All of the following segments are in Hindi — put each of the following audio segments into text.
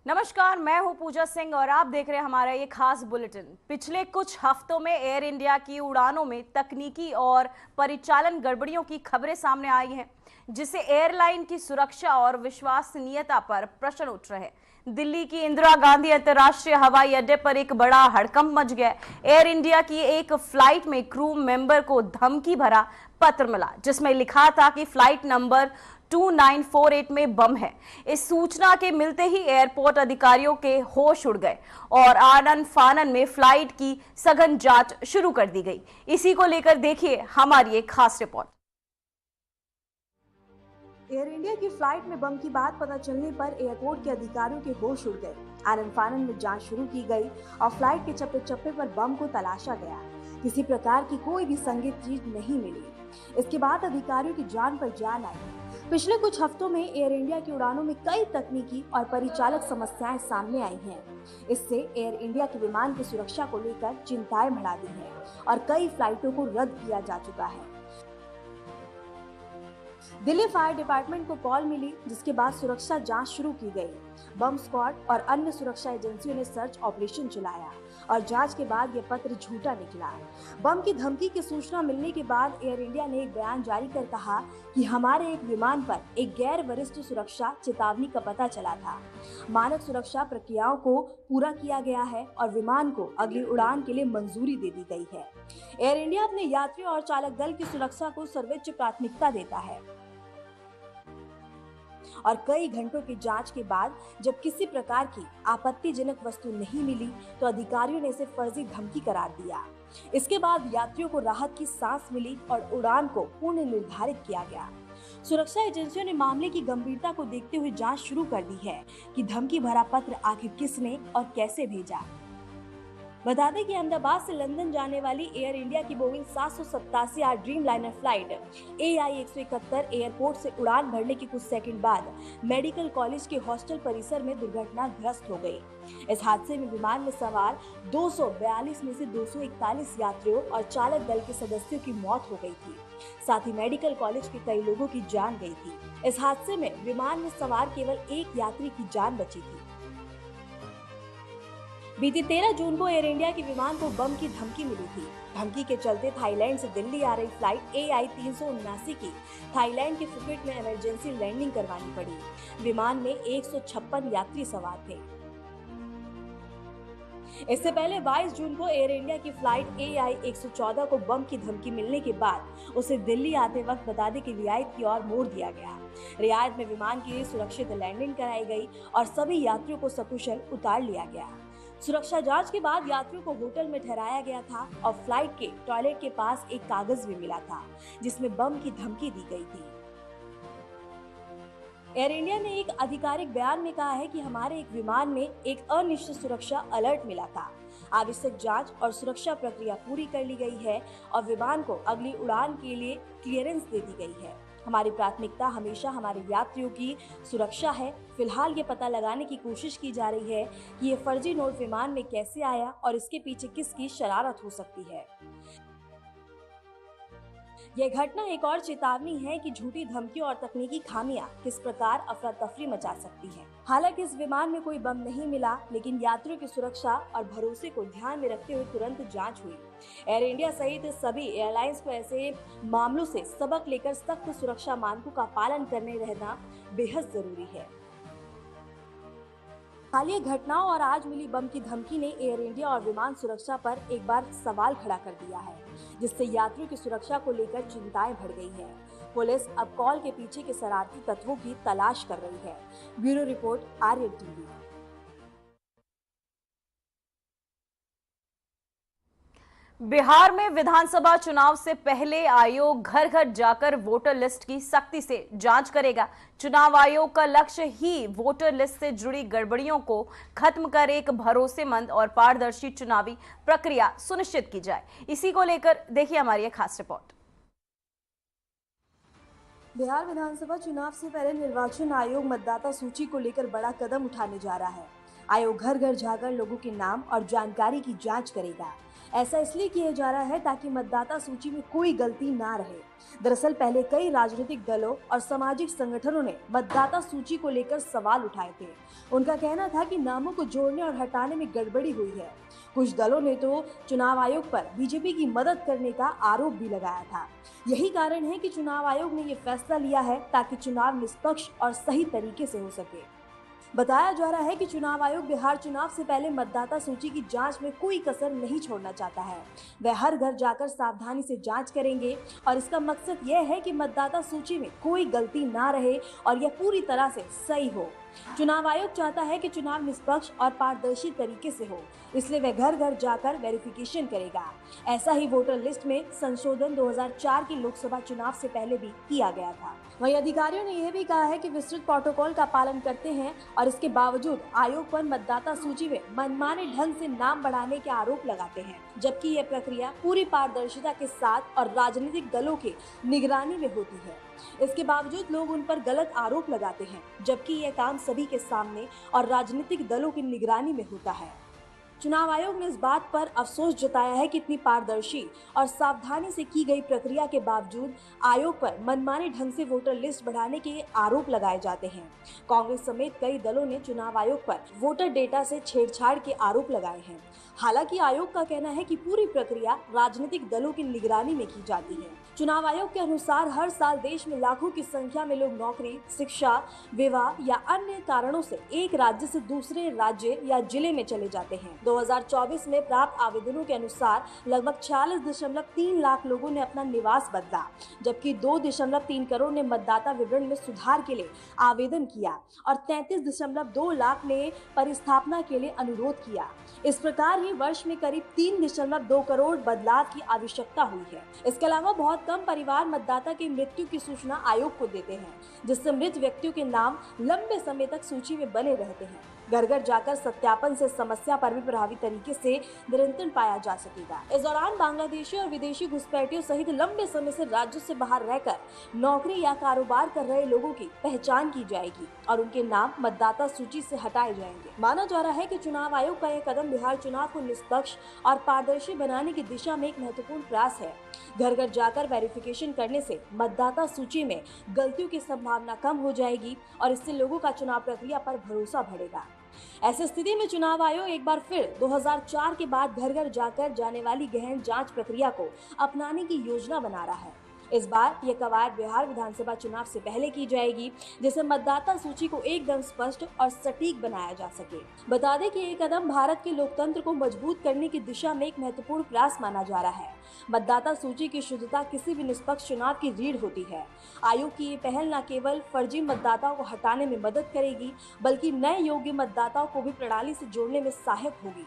नमस्कार, मैं हूं पूजा सिंह और आप देख रहे हैं हमारा ये खास बुलेटिन। पिछले कुछ हफ्तों में एयर इंडिया की उड़ानों में तकनीकी और परिचालन गड़बड़ियों की खबरें सामने आई हैं, जिससे एयरलाइन की सुरक्षा और विश्वसनीयता पर प्रश्न उठ रहे हैं। दिल्ली की इंदिरा गांधी अंतर्राष्ट्रीय हवाई अड्डे पर एक बड़ा हड़कंप मच गया। एयर इंडिया की एक फ्लाइट में क्रू मेंबर को धमकी भरा पत्र मिला, जिसमें लिखा था कि फ्लाइट नंबर 2948 में बम है। इस सूचना के मिलते ही एयरपोर्ट अधिकारियों के होश उड़ गए और आनन फानन में फ्लाइट की सघन जांच शुरू कर दी गई। इसी को लेकर देखिए हमारी एक खास रिपोर्ट। एयर इंडिया की फ्लाइट में बम की बात पता चलने पर एयरपोर्ट के अधिकारियों के होश उड़ गए। आनन फानन में जांच शुरू की गई और फ्लाइट के चप्पे चप्पे पर बम को तलाशा गया। किसी प्रकार की कोई भी संदिग्ध चीज नहीं मिली। इसके बाद अधिकारियों की जान पर जान आई। पिछले कुछ हफ्तों में एयर इंडिया की उड़ानों में कई तकनीकी और परिचालक समस्याएं सामने आई हैं। इससे एयर इंडिया के विमान की सुरक्षा को लेकर चिंताएं बढ़ा दी हैं और कई फ्लाइटों को रद्द किया जा चुका है। दिल्ली फायर डिपार्टमेंट को कॉल मिली, जिसके बाद सुरक्षा जांच शुरू की गई। बम स्क्वाड और अन्य सुरक्षा एजेंसियों ने सर्च ऑपरेशन चलाया और जांच के बाद यह पत्र झूठा निकला। बम की धमकी की सूचना मिलने के बाद एयर इंडिया ने एक बयान जारी कर कहा कि हमारे एक विमान पर एक गैर वरिष्ठ सुरक्षा चेतावनी का पता चला था। मानक सुरक्षा प्रक्रियाओं को पूरा किया गया है और विमान को अगली उड़ान के लिए मंजूरी दे दी गई है। एयर इंडिया अपने यात्रियों और चालक दल की सुरक्षा को सर्वोच्च प्राथमिकता देता है और कई घंटों की जांच के बाद जब किसी प्रकार की आपत्तिजनक वस्तु नहीं मिली तो अधिकारियों ने इसे फर्जी धमकी करार दिया। इसके बाद यात्रियों को राहत की सांस मिली और उड़ान को पुनः निर्धारित किया गया। सुरक्षा एजेंसियों ने मामले की गंभीरता को देखते हुए जांच शुरू कर दी है कि धमकी भरा पत्र आखिर किसने और कैसे भेजा। बता दें कि अहमदाबाद से लंदन जाने वाली एयर इंडिया की Boeing 787 dream liner flight AI-171 airport से उड़ान भरने के कुछ सेकंड बाद मेडिकल कॉलेज के हॉस्टल परिसर में दुर्घटनाग्रस्त हो गई। इस हादसे में विमान में सवार 242 में से 241 यात्रियों और चालक दल के सदस्यों की मौत हो गई थी। साथ ही मेडिकल कॉलेज के कई लोगों की जान गई थी। इस हादसे में विमान में सवार केवल एक यात्री की जान बची थी। बीती 13 जून को एयर इंडिया के विमान को बम की धमकी मिली थी। धमकी के चलते थाईलैंड से दिल्ली आ रही फ्लाइट AI-379 की थाईलैंड के फुकेट में इमरजेंसी लैंडिंग करवानी पड़ी। विमान में 156 यात्री सवार थे। इससे पहले 22 जून को एयर इंडिया की फ्लाइट AI-114 को बम की धमकी मिलने के बाद उसे दिल्ली आते वक्त बता दें कि रियायत की ओर मोड़ दिया गया। रियायत में विमान की सुरक्षित लैंडिंग कराई गई और सभी यात्रियों को सकुशल उतार लिया गया। सुरक्षा जांच के बाद यात्रियों को होटल में ठहराया गया था और फ्लाइट के टॉयलेट के पास एक कागज भी मिला था, जिसमें बम की धमकी दी गई थी। एयर इंडिया ने एक आधिकारिक बयान में कहा है कि हमारे एक विमान में एक अनिश्चित सुरक्षा अलर्ट मिला था। आवश्यक जांच और सुरक्षा प्रक्रिया पूरी कर ली गई है और विमान को अगली उड़ान के लिए क्लियरेंस दे दी गई है। हमारी प्राथमिकता हमेशा हमारे यात्रियों की सुरक्षा है। फिलहाल ये पता लगाने की कोशिश की जा रही है कि ये फर्जी नोट विमान में कैसे आया और इसके पीछे किसकी शरारत हो सकती है। यह घटना एक और चेतावनी है कि झूठी धमकियों और तकनीकी खामियां किस प्रकार अफरा तफरी मचा सकती हैं। हालांकि इस विमान में कोई बम नहीं मिला, लेकिन यात्रियों की सुरक्षा और भरोसे को ध्यान में रखते हुए तुरंत जांच हुई। एयर इंडिया सहित सभी एयरलाइंस को ऐसे मामलों से सबक लेकर सख्त सुरक्षा मानकों का पालन करने रहना बेहद जरूरी है। हालिया घटनाओं और आज मिली बम की धमकी ने एयर इंडिया और विमान सुरक्षा पर एक बार सवाल खड़ा कर दिया है, जिससे यात्रियों की सुरक्षा को लेकर चिंताएं बढ़ गई हैं। पुलिस अब कॉल के पीछे के शरारती तत्वों की तलाश कर रही है। Bureau report, Aryan TV. Bihar में विधानसभा चुनाव से पहले आयोग घर घर जाकर वोटर लिस्ट की सख्ती से जांच करेगा। चुनाव आयोग का लक्ष्य ही वोटर लिस्ट से जुड़ी गड़बड़ियों को खत्म कर एक भरोसेमंद और पारदर्शी चुनावी प्रक्रिया सुनिश्चित की जाए। इसी को लेकर देखिए हमारी एक खास रिपोर्ट। बिहार विधानसभा चुनाव से पहले निर्वाचन आयोग मतदाता सूची को लेकर बड़ा कदम उठाने जा रहा है। आयोग घर घर जाकर लोगों के नाम और जानकारी की जांच करेगा। ऐसा इसलिए किया जा रहा है ताकि मतदाता सूची में कोई गलती ना रहे। दरअसल पहले कई राजनीतिक दलों और सामाजिक संगठनों ने मतदाता सूची को लेकर सवाल उठाए थे। उनका कहना था कि नामों को जोड़ने और हटाने में गड़बड़ी हुई है। कुछ दलों ने तो चुनाव आयोग पर बीजेपी की मदद करने का आरोप भी लगाया था। यही कारण है कि चुनाव आयोग ने ये फैसला लिया है ताकि चुनाव निष्पक्ष और सही तरीके से हो सके। बताया जा रहा है कि चुनाव आयोग बिहार चुनाव से पहले मतदाता सूची की जांच में कोई कसर नहीं छोड़ना चाहता है। वह हर घर जाकर सावधानी से जांच करेंगे और इसका मकसद यह है कि मतदाता सूची में कोई गलती ना रहे और यह पूरी तरह से सही हो। चुनाव आयोग चाहता है कि चुनाव निष्पक्ष और पारदर्शी तरीके से हो, इसलिए वह घर घर जाकर वेरिफिकेशन करेगा। ऐसा ही वोटर लिस्ट में संशोधन 2004 के लोकसभा चुनाव से पहले भी किया गया था। वहीं अधिकारियों ने यह भी कहा है कि विस्तृत प्रोटोकॉल का पालन करते हैं और इसके बावजूद आयोग पर मतदाता सूची में मनमाने ढंग से नाम बढ़ाने के आरोप लगाते हैं, जबकि यह प्रक्रिया पूरी पारदर्शिता के साथ और राजनीतिक दलों के निगरानी में होती है। इसके बावजूद लोग उन पर गलत आरोप लगाते हैं, जबकि यह काम सभी के सामने और राजनीतिक दलों की निगरानी में होता है। चुनाव आयोग ने इस बात पर अफसोस जताया है कि इतनी पारदर्शी और सावधानी से की गई प्रक्रिया के बावजूद आयोग पर मनमाने ढंग से वोटर लिस्ट बढ़ाने के आरोप लगाए जाते हैं। कांग्रेस समेत कई दलों ने चुनाव आयोग पर वोटर डेटा से छेड़छाड़ के आरोप लगाए हैं। हालांकि आयोग का कहना है कि पूरी प्रक्रिया राजनीतिक दलों की निगरानी में की जाती है। चुनाव आयोग के अनुसार हर साल देश में लाखों की संख्या में लोग नौकरी, शिक्षा, विवाह या अन्य कारणों से एक राज्य से दूसरे राज्य या जिले में चले जाते हैं। 2024 में प्राप्त आवेदनों के अनुसार लगभग 46.3 लाख लोगों ने अपना निवास बदला, जबकि 2.3 करोड़ ने मतदाता विवरण में सुधार के लिए आवेदन किया और 33.2 लाख ने परिस्थापना के लिए अनुरोध किया। इस प्रकार ही वर्ष में करीब 3.2 करोड़ बदलाव की आवश्यकता हुई है। इसके अलावा बहुत कम परिवार मतदाता की मृत्यु की सूचना आयोग को देते हैं, जिससे मृत व्यक्तियों के नाम लंबे समय तक सूची में बने रहते हैं। घर घर जाकर सत्यापन से समस्या पर भी प्रभावी तरीके से नियंत्रण पाया जा सकेगा। इस दौरान बांग्लादेशी और विदेशी घुसपैठियों सहित लंबे समय से राज्यों से बाहर रहकर नौकरी या कारोबार कर रहे लोगों की पहचान की जाएगी और उनके नाम मतदाता सूची से हटाए जाएंगे। माना जा रहा है कि चुनाव आयोग का यह कदम बिहार चुनाव को निष्पक्ष और पारदर्शी बनाने की दिशा में एक महत्वपूर्ण प्रयास है। घर घर जाकर वेरिफिकेशन करने से मतदाता सूची में गलतियों की संभावना कम हो जाएगी और इससे लोगों का चुनाव प्रक्रिया पर भरोसा बढ़ेगा। ऐसी स्थिति में चुनाव आयोग एक बार फिर 2004 के बाद घर घर जाकर जाने वाली गहन जांच प्रक्रिया को अपनाने की योजना बना रहा है। इस बार यह कवायद बिहार विधानसभा चुनाव से पहले की जाएगी, जिससे मतदाता सूची को एकदम स्पष्ट और सटीक बनाया जा सके। बता दें कि ये कदम भारत के लोकतंत्र को मजबूत करने की दिशा में एक महत्वपूर्ण प्रयास माना जा रहा है। मतदाता सूची की शुद्धता किसी भी निष्पक्ष चुनाव की रीढ़ होती है। आयोग की ये पहल न केवल फर्जी मतदाताओं को हटाने में मदद करेगी, बल्कि नए योग्य मतदाताओं को भी प्रणाली से जोड़ने में सहायक होगी।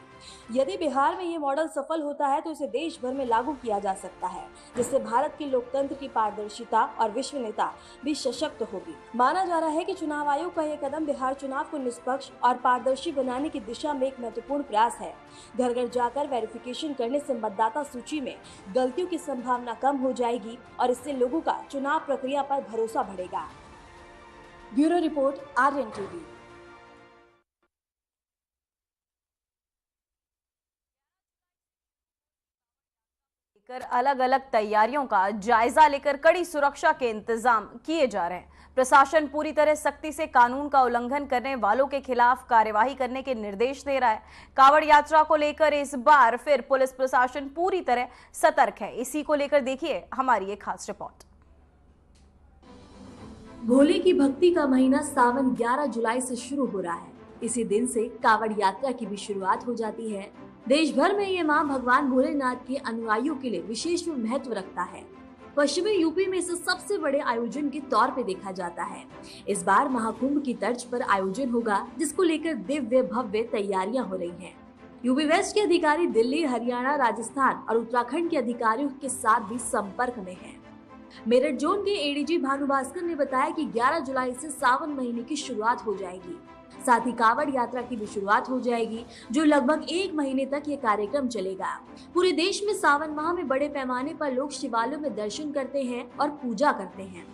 यदि बिहार में ये मॉडल सफल होता है तो इसे देश भर में लागू किया जा सकता है, जिससे भारत के लोकतंत्र की पारदर्शिता और विश्वसनीयता भी सशक्त होगी। माना जा रहा है कि चुनाव आयोग का यह कदम बिहार चुनाव को निष्पक्ष और पारदर्शी बनाने की दिशा में एक महत्वपूर्ण प्रयास है। घर घर जाकर वेरिफिकेशन करने से मतदाता सूची में गलतियों की संभावना कम हो जाएगी और इससे लोगों का चुनाव प्रक्रिया पर भरोसा बढ़ेगा। Bureau report, Aryan TV. अलग अलग तैयारियों का जायजा लेकर कड़ी सुरक्षा के इंतजाम किए जा रहे हैं। प्रशासन पूरी तरह सख्ती से कानून का उल्लंघन करने वालों के खिलाफ कार्यवाही करने के निर्देश दे रहा है। कांवड़ यात्रा को लेकर इस बार फिर पुलिस प्रशासन पूरी तरह सतर्क है। इसी को लेकर देखिए हमारी एक खास रिपोर्ट। भोले की भक्ति का महीना सावन 11 जुलाई से शुरू हो रहा है। इसी दिन से कांवड़ यात्रा की भी शुरुआत हो जाती है। देश भर में ये मां भगवान भोलेनाथ के अनुयायियों के लिए विशेष महत्व रखता है। पश्चिमी यूपी में इसे सबसे बड़े आयोजन के तौर पे देखा जाता है। इस बार महाकुंभ की तर्ज पर आयोजन होगा, जिसको लेकर दिव्य भव्य तैयारियां हो रही हैं। यूपी वेस्ट के अधिकारी दिल्ली, हरियाणा, राजस्थान और उत्तराखंड के अधिकारियों के साथ भी संपर्क में हैं। मेरठ जोन के एडीजी भानुभास्कर ने बताया कि 11 जुलाई से सावन महीने की शुरुआत हो जाएगी। साथ ही कांवड़ यात्रा की भी शुरुआत हो जाएगी, जो लगभग 1 महीने तक ये कार्यक्रम चलेगा। पूरे देश में सावन माह में बड़े पैमाने पर लोग शिवालयों में दर्शन करते हैं और पूजा करते हैं।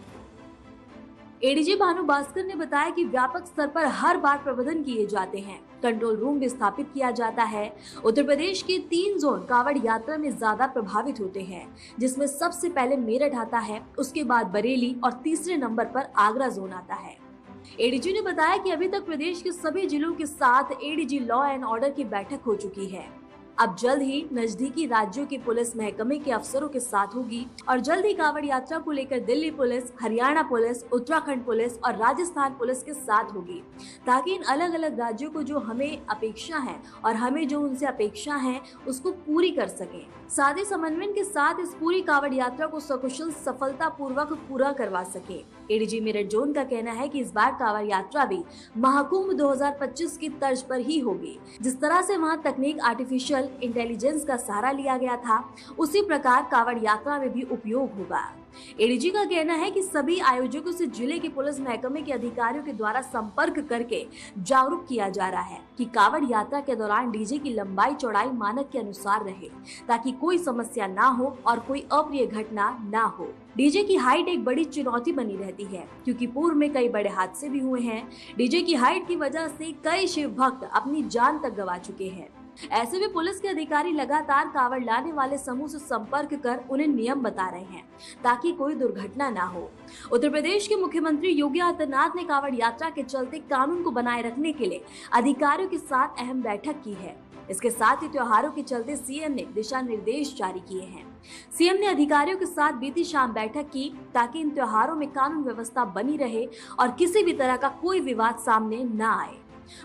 एडीजी भानु भास्कर ने बताया कि व्यापक स्तर पर हर बार प्रबंधन किए जाते हैं, कंट्रोल रूम भी स्थापित किया जाता है। उत्तर प्रदेश के 3 जोन कांवड़ यात्रा में ज्यादा प्रभावित होते हैं, जिसमें सबसे पहले मेरठ आता है, उसके बाद बरेली और तीसरे नंबर पर आगरा जोन आता है। एडीजी ने बताया कि अभी तक प्रदेश के सभी जिलों के साथ एडीजी लॉ एंड ऑर्डर की बैठक हो चुकी है। अब जल्द ही नजदीकी राज्यों के पुलिस महकमे के अफसरों के साथ होगी और जल्द ही कांवड़ यात्रा को लेकर Delhi police, Haryana police, Uttarakhand police और राजस्थान पुलिस के साथ होगी, ताकि इन अलग अलग राज्यों को जो हमें अपेक्षा है और हमें जो उनसे अपेक्षा है उसको पूरी कर सके। साथ ही समन्वय के साथ इस पूरी कांवड़ यात्रा को सकुशल सफलता पूर्वक पूरा करवा सके। एडीजी मेरठ जोन का कहना है कि इस बार कांवड़ यात्रा भी महाकुंभ 2025 की तर्ज पर ही होगी। जिस तरह से वहां तकनीक आर्टिफिशियल इंटेलिजेंस का सहारा लिया गया था, उसी प्रकार कांवड़ यात्रा में भी उपयोग होगा। एडीजी का कहना है कि सभी आयोजकों से जिले के पुलिस महकमे के अधिकारियों के द्वारा संपर्क करके जागरूक किया जा रहा है कि कांवड़ यात्रा के दौरान डीजे की लंबाई चौड़ाई मानक के अनुसार रहे, ताकि कोई समस्या ना हो और कोई अप्रिय घटना ना हो। डीजे की हाइट एक बड़ी चुनौती बनी रहती है, क्योंकि पूर्व में कई बड़े हादसे भी हुए हैं। डीजे की हाइट की वजह से कई शिव भक्त अपनी जान तक गंवा चुके हैं। ऐसे में पुलिस के अधिकारी लगातार कांवड़ लाने वाले समूह से संपर्क कर उन्हें नियम बता रहे हैं, ताकि कोई दुर्घटना ना हो। उत्तर प्रदेश के मुख्यमंत्री योगी आदित्यनाथ ने कांवड़ यात्रा के चलते कानून को बनाए रखने के लिए अधिकारियों के साथ अहम बैठक की है। इसके साथ ही त्योहारों के चलते सीएम ने दिशा निर्देश जारी किए हैं। सीएम ने अधिकारियों के साथ बीती शाम बैठक की, ताकि इन त्योहारों में कानून व्यवस्था बनी रहे और किसी भी तरह का कोई विवाद सामने न आए।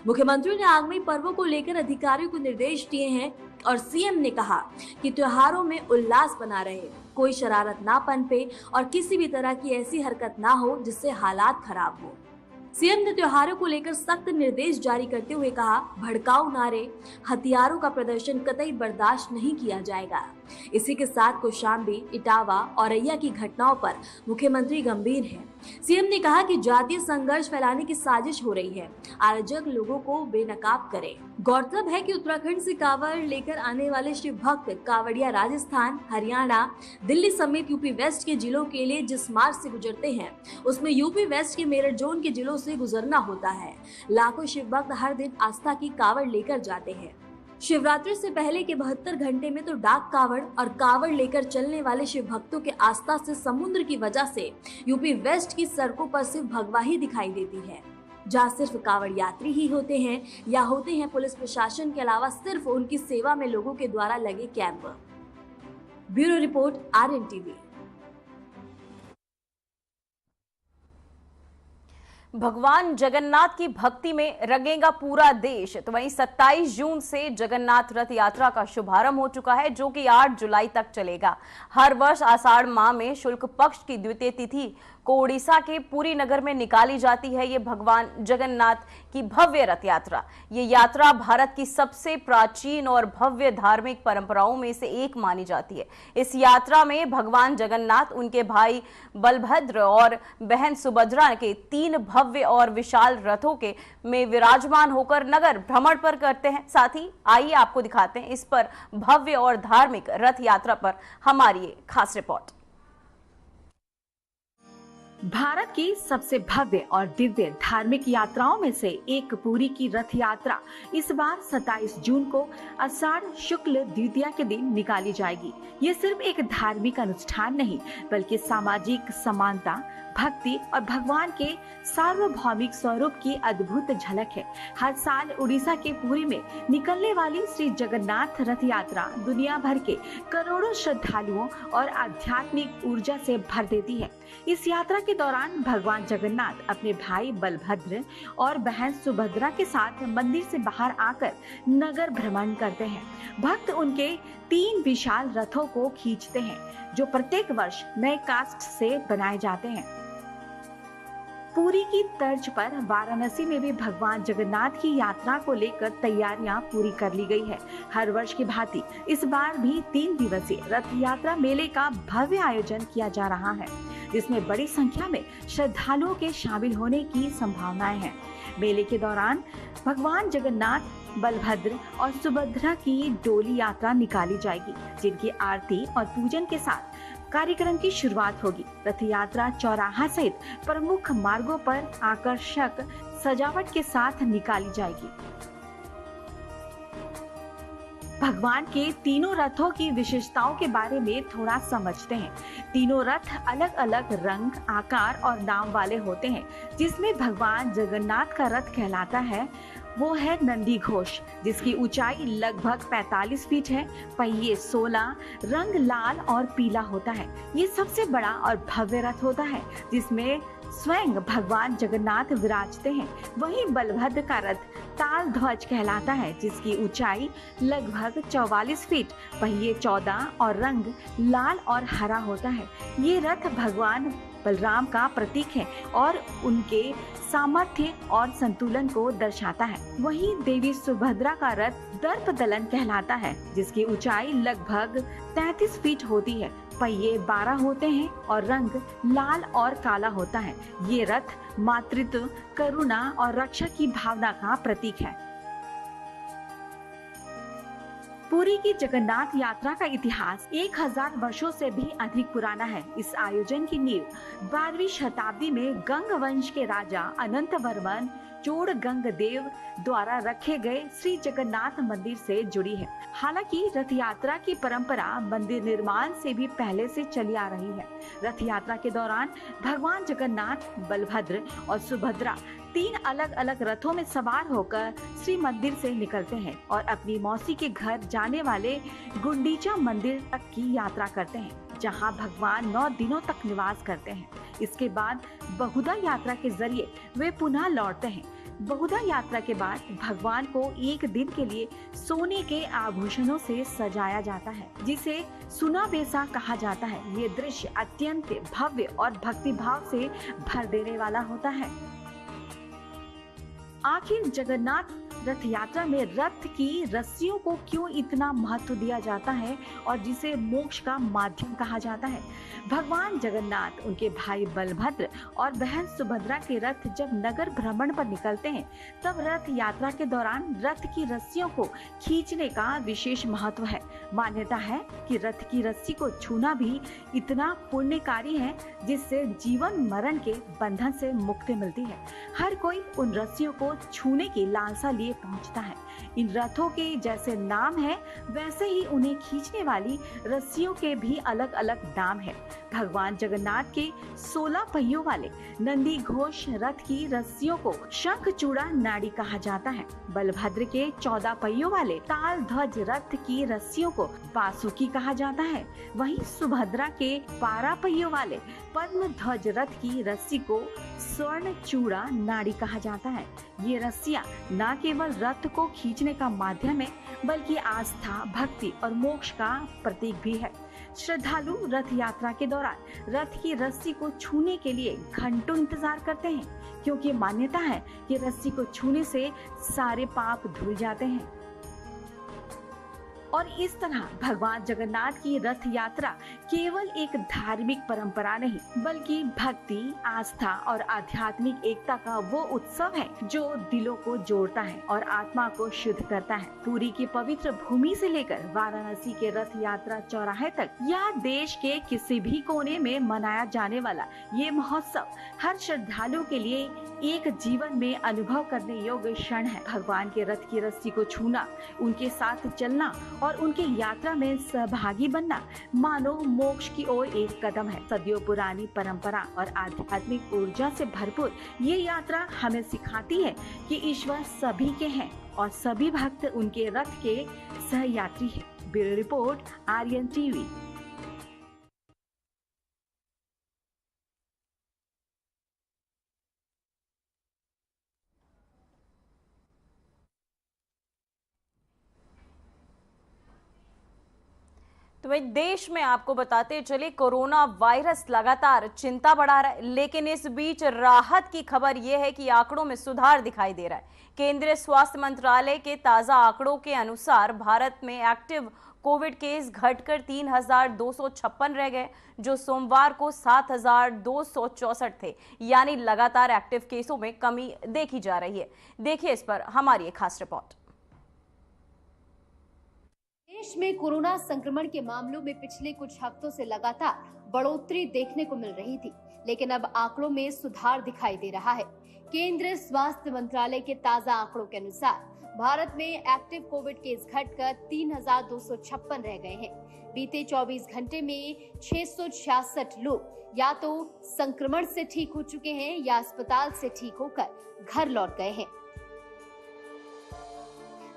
मुख्यमंत्री ने आगामी पर्वों को लेकर अधिकारियों को निर्देश दिए हैं और सीएम ने कहा कि त्योहारों में उल्लास बना रहे, कोई शरारत ना पनपे और किसी भी तरह की ऐसी हरकत ना हो जिससे हालात खराब हो। सीएम ने त्योहारों को लेकर सख्त निर्देश जारी करते हुए कहा, भड़काऊ नारे, हथियारों का प्रदर्शन कतई बर्दाश्त नहीं किया जाएगा। इसी के साथ कौशाम्बी, इटावा, औरैया की घटनाओं पर मुख्यमंत्री गंभीर हैं। सीएम ने कहा कि जातीय संघर्ष फैलाने की साजिश हो रही है, आयोजक लोगों को बेनकाब करें। गौरतलब है कि उत्तराखंड से कांवड़ लेकर आने वाले शिव भक्त कांवड़िया राजस्थान, हरियाणा, दिल्ली समेत यूपी वेस्ट के जिलों के लिए जिस मार्ग से गुजरते हैं, उसमें यूपी वेस्ट के मेरठ जोन के जिलों से गुजरना होता है। लाखों शिव भक्त हर दिन आस्था की कांवड़ लेकर जाते हैं। शिवरात्रि से पहले के 72 घंटे में तो डाक कांवड़ और कांवड़ लेकर चलने वाले शिव भक्तों के आस्था से समुद्र की वजह से यूपी वेस्ट की सड़कों पर सिर्फ भगवा ही दिखाई देती है, जहाँ सिर्फ कांवड़ यात्री ही होते हैं या होते हैं पुलिस प्रशासन के अलावा सिर्फ उनकी सेवा में लोगों के द्वारा लगे कैंप। Bureau report, Aryan TV. भगवान जगन्नाथ की भक्ति में रंगेगा पूरा देश। तो वहीं 27 जून से जगन्नाथ रथ यात्रा का शुभारंभ हो चुका है, जो कि 8 जुलाई तक चलेगा। हर वर्ष आषाढ़ माह में शुक्ल पक्ष की द्वितीय तिथि को उड़ीसा के पुरी नगर में निकाली जाती है ये भगवान जगन्नाथ की भव्य रथ यात्रा। ये यात्रा भारत की सबसे प्राचीन और भव्य धार्मिक परंपराओं में से एक मानी जाती है। इस यात्रा में भगवान जगन्नाथ, उनके भाई बलभद्र और बहन सुभद्रा के 3 भव्य और विशाल रथों के में विराजमान होकर नगर भ्रमण पर करते हैं। साथ ही आइए आपको दिखाते हैं इस पर भव्य और धार्मिक रथ यात्रा पर हमारी ये खास रिपोर्ट। भारत की सबसे भव्य और दिव्य धार्मिक यात्राओं में से एक पुरी की रथ यात्रा इस बार 27 जून को आषाढ़ शुक्ल द्वितीया के दिन निकाली जाएगी। ये सिर्फ एक धार्मिक अनुष्ठान नहीं, बल्कि सामाजिक समानता, भक्ति और भगवान के सार्वभौमिक स्वरूप की अद्भुत झलक है। हर साल उड़ीसा के पुरी में निकलने वाली श्री जगन्नाथ रथ यात्रा दुनिया भर के करोड़ों श्रद्धालुओं और आध्यात्मिक ऊर्जा से भर देती है। इस यात्रा के दौरान भगवान जगन्नाथ अपने भाई बलभद्र और बहन सुभद्रा के साथ मंदिर से बाहर आकर नगर भ्रमण करते हैं। भक्त उनके 3 विशाल रथों को खींचते हैं, जो प्रत्येक वर्ष नए कास्ट से बनाए जाते हैं। पुरी की तर्ज पर वाराणसी में भी भगवान जगन्नाथ की यात्रा को लेकर तैयारियां पूरी कर ली गई है। हर वर्ष की भांति इस बार भी 3 दिवसीय रथ यात्रा मेले का भव्य आयोजन किया जा रहा है, जिसमें बड़ी संख्या में श्रद्धालुओं के शामिल होने की संभावनाएं हैं। मेले के दौरान भगवान जगन्नाथ, बलभद्र और सुभद्रा की डोली यात्रा निकाली जाएगी, जिनकी आरती और पूजन के साथ कार्यक्रम की शुरुआत होगी। रथ यात्रा चौराहा सहित प्रमुख मार्गों पर आकर्षक सजावट के साथ निकाली जाएगी। भगवान के तीनों रथों की विशेषताओं के बारे में थोड़ा समझते हैं। तीनों रथ अलग अलग रंग, आकार और नाम वाले होते हैं। जिसमें भगवान जगन्नाथ का रथ कहलाता है वो है नंदी घोष, जिसकी ऊंचाई लगभग 45 फीट है। पहिए 16, रंग लाल और पीला होता है। ये सबसे बड़ा और भव्य रथ होता है जिसमें स्वयं भगवान जगन्नाथ विराजते हैं। वहीं बलभद्र का रथ ताल ध्वज कहलाता है, जिसकी ऊंचाई लगभग 44 फीट, पहिए 14 और रंग लाल और हरा होता है। ये रथ भगवान बलराम का प्रतीक है और उनके सामर्थ्य और संतुलन को दर्शाता है। वहीं देवी सुभद्रा का रथ दर्प दलन कहलाता है, जिसकी ऊंचाई लगभग 33 फीट होती है। पहिए 12 होते हैं और रंग लाल और काला होता है। ये रथ मातृत्व, करुणा और रक्षा की भावना का प्रतीक है। पुरी की जगन्नाथ यात्रा का इतिहास 1000 वर्षों से भी अधिक पुराना है। इस आयोजन की नींव 12वीं शताब्दी में गंग वंश के राजा अनंत वर्मन चोड़ गंग देव द्वारा रखे गए श्री जगन्नाथ मंदिर से जुड़ी है। हालांकि रथ यात्रा की परंपरा मंदिर निर्माण से भी पहले से चली आ रही है। रथ यात्रा के दौरान भगवान जगन्नाथ, बलभद्र और सुभद्रा 3 अलग अलग रथों में सवार होकर श्री मंदिर से निकलते हैं और अपनी मौसी के घर जाने वाले गुंडीचा मंदिर तक की यात्रा करते हैं, जहां भगवान 9 दिनों तक निवास करते हैं। इसके बाद बहुधा यात्रा के जरिए वे पुनः लौटते हैं। बहुधा यात्रा के बाद भगवान को एक दिन के लिए सोने के आभूषणों से सजाया जाता है, जिसे सुना बेसा कहा जाता है। ये दृश्य अत्यंत भव्य और भक्तिभाव से भर देने वाला होता है। आखिर जगन्नाथ रथ यात्रा में रथ की रस्सियों को क्यों इतना महत्व दिया जाता है और जिसे मोक्ष का माध्यम कहा जाता है? भगवान जगन्नाथ, उनके भाई बलभद्र और बहन सुभद्रा के रथ जब नगर भ्रमण पर निकलते हैं, तब रथ यात्रा के दौरान रथ की रस्सियों को खींचने का विशेष महत्व है। मान्यता है कि रथ की रस्सी को छूना भी इतना पुण्यकारी है, जिससे जीवन मरण के बंधन से मुक्ति मिलती है। हर कोई उन रस्सियों को छूने की लालसा लिए पहुंचता है। इन रथों के जैसे नाम है, वैसे ही उन्हें खींचने वाली रस्सियों के भी अलग अलग नाम है। भगवान जगन्नाथ के 16 पहियों वाले नंदी घोष रथ की रस्सियों को शंख चूड़ा नाड़ी कहा जाता है। बलभद्र के 14 पहियों वाले ताल ध्वज रथ की रस्सियों को बासुकी कहा जाता है। वहीं सुभद्रा के 12 पहियों वाले पद्म ध्वज रथ की रस्सी को स्वर्ण चूड़ा नाड़ी कहा जाता है। ये रस्सियां न केवल रथ को खींचने का माध्यम है, बल्कि आस्था, भक्ति और मोक्ष का प्रतीक भी है। श्रद्धालु रथ यात्रा के दौरान रथ की रस्सी को छूने के लिए घंटों इंतजार करते हैं, क्योंकि मान्यता है कि रस्सी को छूने से सारे पाप धुल जाते हैं। और इस तरह भगवान जगन्नाथ की रथ यात्रा केवल एक धार्मिक परंपरा नहीं, बल्कि भक्ति, आस्था और आध्यात्मिक एकता का वो उत्सव है जो दिलों को जोड़ता है और आत्मा को शुद्ध करता है। पुरी की पवित्र भूमि से लेकर वाराणसी के रथ यात्रा चौराहे तक या देश के किसी भी कोने में मनाया जाने वाला ये महोत्सव हर श्रद्धालु के लिए एक जीवन में अनुभव करने योग्य क्षण है। भगवान के रथ की रस्सी को छूना, उनके साथ चलना और उनकी यात्रा में सहभागी बनना मानो मोक्ष की ओर एक कदम है। सदियों पुरानी परंपरा और आध्यात्मिक ऊर्जा से भरपूर ये यात्रा हमें सिखाती है कि ईश्वर सभी के हैं और सभी भक्त उनके रथ के सहयात्री हैं। Bureau report, Aryan TV. तो भाई देश में आपको बताते चले कोरोना वायरस लगातार चिंता बढ़ा रहा है, लेकिन इस बीच राहत की खबर यह है कि आंकड़ों में सुधार दिखाई दे रहा है। केंद्रीय स्वास्थ्य मंत्रालय के ताजा आंकड़ों के अनुसार भारत में एक्टिव कोविड केस घटकर 3,256 रह गए, जो सोमवार को 7,264 थे। यानी लगातार एक्टिव केसों में कमी देखी जा रही है। देखिए इस पर हमारी एक खास रिपोर्ट। देश में कोरोना संक्रमण के मामलों में पिछले कुछ हफ्तों से लगातार बढ़ोतरी देखने को मिल रही थी, लेकिन अब आंकड़ों में सुधार दिखाई दे रहा है। केंद्रीय स्वास्थ्य मंत्रालय के ताजा आंकड़ों के अनुसार भारत में एक्टिव कोविड केस घटकर 3,256 रह गए हैं। बीते 24 घंटे में 666 लोग या तो संक्रमण से ठीक हो चुके हैं या अस्पताल से ठीक होकर घर लौट गए हैं।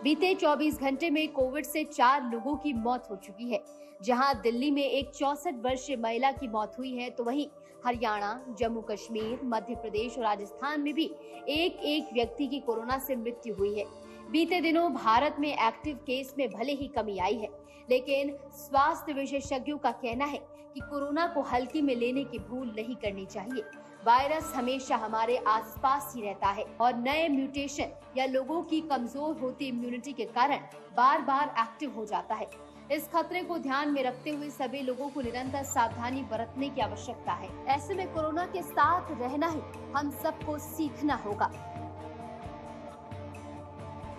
बीते 24 घंटे में कोविड से 4 लोगों की मौत हो चुकी है। जहां दिल्ली में एक 64 वर्षीय महिला की मौत हुई है, तो वहीं हरियाणा, जम्मू कश्मीर, मध्य प्रदेश और राजस्थान में भी एक व्यक्ति की कोरोना से मृत्यु हुई है। बीते दिनों भारत में एक्टिव केस में भले ही कमी आई है, लेकिन स्वास्थ्य विशेषज्ञों का कहना है कि कोरोना को हल्के में लेने की भूल नहीं करनी चाहिए। वायरस हमेशा हमारे आसपास ही रहता है और नए म्यूटेशन या लोगों की कमजोर होती इम्यूनिटी के कारण बार बार एक्टिव हो जाता है। इस खतरे को ध्यान में रखते हुए सभी लोगों को निरंतर सावधानी बरतने की आवश्यकता है। ऐसे में कोरोना के साथ रहना ही हम सबको सीखना होगा।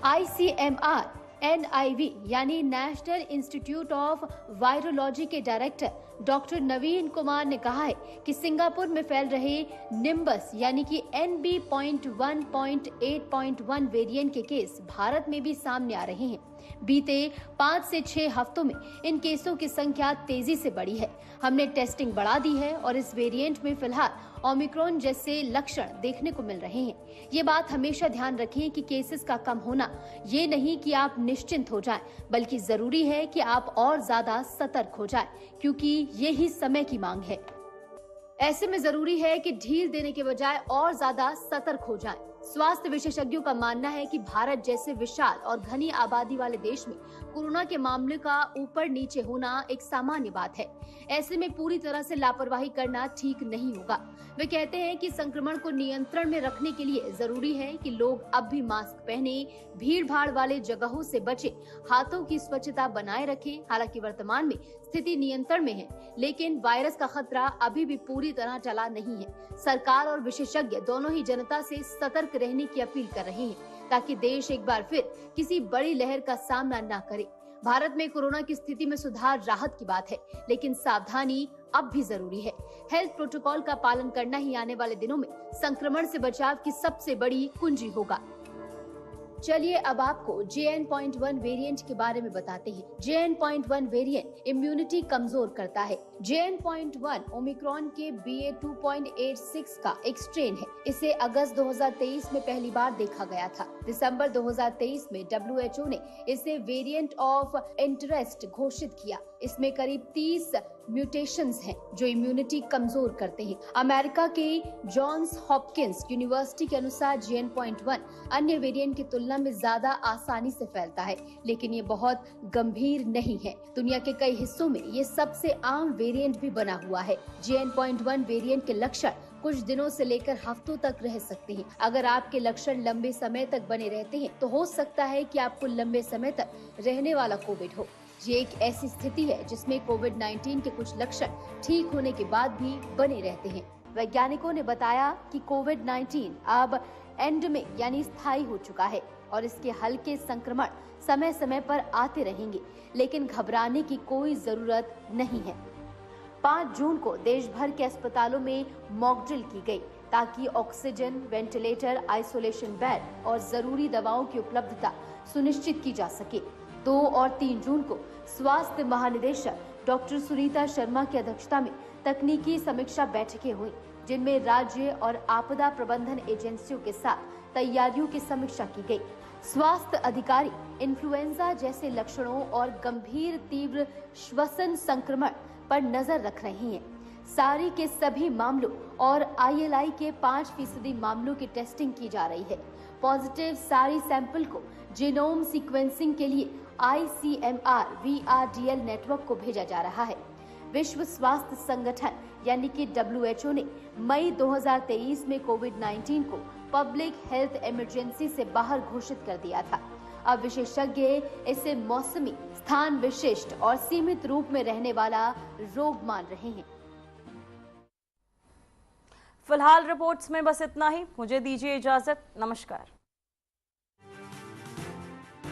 ICMR NIV यानी नेशनल इंस्टीट्यूट ऑफ वायरोलॉजी के डायरेक्टर डॉक्टर नवीन कुमार ने कहा है कि सिंगापुर में फैल रहे निम्बस यानी कि NB.1.8.1 वेरिएंट के केस भारत में भी सामने आ रहे हैं। बीते 5 से 6 हफ्तों में इन केसों की संख्या तेजी से बढ़ी है। हमने टेस्टिंग बढ़ा दी है और इस वेरिएंट में फिलहाल ओमिक्रॉन जैसे लक्षण देखने को मिल रहे हैं। ये बात हमेशा ध्यान रखें कि केसेस का कम होना ये नहीं कि आप निश्चिंत हो जाएं, बल्कि जरूरी है कि आप और ज्यादा सतर्क हो जाएं, क्योंकि यही समय की मांग है। ऐसे में जरूरी है कि ढील देने के बजाय और ज्यादा सतर्क हो जाएं। स्वास्थ्य विशेषज्ञों का मानना है कि भारत जैसे विशाल और घनी आबादी वाले देश में कोरोना के मामले का ऊपर नीचे होना एक सामान्य बात है। ऐसे में पूरी तरह से लापरवाही करना ठीक नहीं होगा। वे कहते हैं कि संक्रमण को नियंत्रण में रखने के लिए जरूरी है कि लोग अब भी मास्क पहने, भीड़ भाड़ वाले जगहों से बचे, हाथों की स्वच्छता बनाए रखें। हालांकि वर्तमान में स्थिति नियंत्रण में है, लेकिन वायरस का खतरा अभी भी पूरी तरह टला नहीं है। सरकार और विशेषज्ञ दोनों ही जनता से सतर्क रहने की अपील कर रहे हैं, ताकि देश एक बार फिर किसी बड़ी लहर का सामना न करे। भारत में कोरोना की स्थिति में सुधार राहत की बात है, लेकिन सावधानी अब भी जरूरी है। हेल्थ प्रोटोकॉल का पालन करना ही आने वाले दिनों में संक्रमण से बचाव की सबसे बड़ी कुंजी होगा। चलिए अब आपको JN.1 वेरिएंट के बारे में बताते हैं। JN.1 वेरिएंट इम्यूनिटी कमजोर करता है। JN.1 ओमिक्रॉन के BA.2.86 का एक स्ट्रेन है। इसे अगस्त 2023 में पहली बार देखा गया था। दिसंबर 2023 में WHO ने इसे वेरिएंट ऑफ इंटरेस्ट घोषित किया। इसमें करीब 30 म्यूटेशंस हैं जो इम्यूनिटी कमजोर करते हैं। अमेरिका के जॉन्स हॉपकिंस यूनिवर्सिटी के अनुसार JN.1 अन्य वेरिएंट की तुलना में ज्यादा आसानी से फैलता है, लेकिन ये बहुत गंभीर नहीं है। दुनिया के कई हिस्सों में ये सबसे आम वेरिएंट भी बना हुआ है। JN.1 वेरिएंट के लक्षण कुछ दिनों से लेकर हफ्तों तक रह सकते हैं। अगर आपके लक्षण लंबे समय तक बने रहते हैं, तो हो सकता है कि आपको लंबे समय तक रहने वाला कोविड हो। ये एक ऐसी स्थिति है जिसमें कोविड-19 के कुछ लक्षण ठीक होने के बाद भी बने रहते हैं। वैज्ञानिकों ने बताया कि कोविड-19 अब एंडेमिक यानी स्थायी हो चुका है और इसके हल्के संक्रमण समय समय पर आते रहेंगे, लेकिन घबराने की कोई जरूरत नहीं है। 5 जून को देश भर के अस्पतालों में मॉक ड्रिल की गई ताकि ऑक्सीजन, वेंटिलेटर, आइसोलेशन बेड और जरूरी दवाओं की उपलब्धता सुनिश्चित की जा सके। 2 और 3 जून को स्वास्थ्य महानिदेशक डॉक्टर सुनीता शर्मा की अध्यक्षता में तकनीकी समीक्षा बैठकें हुई, जिनमें राज्य और आपदा प्रबंधन एजेंसियों के साथ तैयारियों की समीक्षा की गई। स्वास्थ्य अधिकारी इन्फ्लुएंजा जैसे लक्षणों और गंभीर तीव्र श्वसन संक्रमण पर नजर रख रहे हैं। सारी के सभी मामलों और ILI के 5% मामलों की टेस्टिंग की जा रही है। पॉजिटिव सारी सैंपल को जीनोम सीक्वेंसिंग के लिए ICMR VRDL नेटवर्क को भेजा जा रहा है। विश्व स्वास्थ्य संगठन यानी कि WHO ने मई 2023 में कोविड-19 को पब्लिक हेल्थ इमरजेंसी से बाहर घोषित कर दिया था। अब विशेषज्ञ इसे मौसमी, स्थान विशिष्ट और सीमित रूप में रहने वाला रोग मान रहे हैं। फिलहाल रिपोर्ट्स में बस इतना ही। मुझे दीजिए इजाजत। नमस्कार।